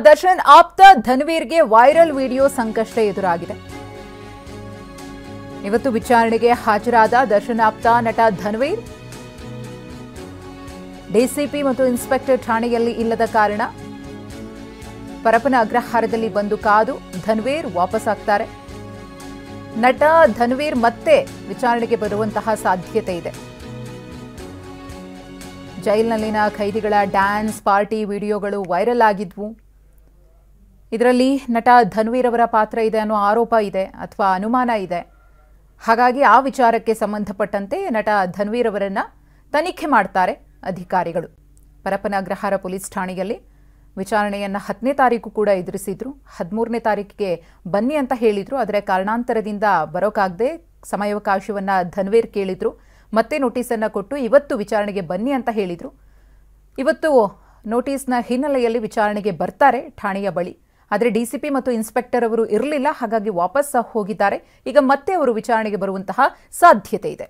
ದರ್ಶನ್ ಆಪ್ತ ಧನ್ವೀರ್ಗೆ viral video ಸಂಕಷ್ಟ ಎದುರಾಗಿದೆ. ಇವತ್ತು ವಿಚಾರಣೆಗೆ ಹಾಜರಾದ ದರ್ಶನ್ ಆಪ್ತ ನಟ ಧನ್ವೀರ್ ಡಿಸಿಪಿ ಮತ್ತು ಇನ್ಸ್ಪೆಕ್ಟರ್ ಠಾಣೆಯಲ್ಲಿ ಇಲ್ಲದ ಕಾರಣ ಪರಪ್ಪನ ಅಗ್ರಹಾರದಲ್ಲಿ ಬಂದು ಕಾದು ಧನ್ವೀರ್ ವಾಪಸ್ ಆಗ್ತಾರೆ. ನಟ ಧನ್ವೀರ್ ಮತ್ತೆ ವಿಚಾರಣೆಗೆ ಬರುವಂತಹ ಸಾಧ್ಯತೆ ಇದೆ. ಜೈಲಿನಲ್ಲಿನ ಖೈದಿಗಳ ಡ್ಯಾನ್ಸ್ ಪಾರ್ಟಿ ವಿಡಿಯೋಗಳು ವೈರಲ್ ಆಗಿದ್ವು. ಇದರಲ್ಲಿ ನಟ ಧನ್ವೀರ್ ಅವರ ಪಾತ್ರ ಇದೆ ಅನ್ನೋ ಆರೋಪ ಇದೆ ಅಥವಾ ಅನುಮಾನ ಇದೆ. ಹಾಗಾಗಿ ಆ ವಿಚಾರಕ್ಕೆ ಸಂಬಂಧಪಟ್ಟಂತೆ ನಟ ಧನ್ವೀರ್ ಅವರನ್ನ ತನಿಖೆ ಮಾಡ್ತಾರೆ ಅಧಿಕಾರಿಗಳು. ಪರಪ್ಪನ ಅಗ್ರಹಾರ ಪೊಲೀಸ್ ಠಾಣೆಯಲ್ಲಿ ವಿಚಾರಣೆಯನ್ನು 10ನೇ ತಾರೀಕು ಕೂಡ ಎದುರಿಸಿದ್ರು. 13ನೇ ತಾರೀಕಿಗೆ ಬನ್ನಿ ಅಂತ ಹೇಳಿದ್ರು. ಆದರೆ ಕಾರಣಾಂತರದಿಂದ ಬರೋಕ್ಕಾಗದೆ ಸಮಯಾವಕಾಶವನ್ನು ಧನ್ವೀರ್ ಕೇಳಿದ್ರು. ಮತ್ತೆ ನೋಟಿಸನ್ನು ಕೊಟ್ಟು ಇವತ್ತು ವಿಚಾರಣೆಗೆ ಬನ್ನಿ ಅಂತ ಹೇಳಿದ್ರು. ಇವತ್ತು ನೋಟಿಸ್ನ ಹಿನ್ನೆಲೆಯಲ್ಲಿ ವಿಚಾರಣೆಗೆ ಬರ್ತಾರೆ ಠಾಣೆಯ ಬಳಿ. ಆದರೆ ಡಿಸಿಪಿ ಮತ್ತು ಇನ್ಸ್ಪೆಕ್ಟರ್ ಅವರು ಇರಲಿಲ್ಲ, ಹಾಗಾಗಿ ವಾಪಸ್ ಹೋಗಿದ್ದಾರೆ. ಈಗ ಮತ್ತೆ ಅವರು ವಿಚಾರಣೆಗೆ ಬರುವಂತಹ ಸಾಧ್ಯತೆ ಇದೆ.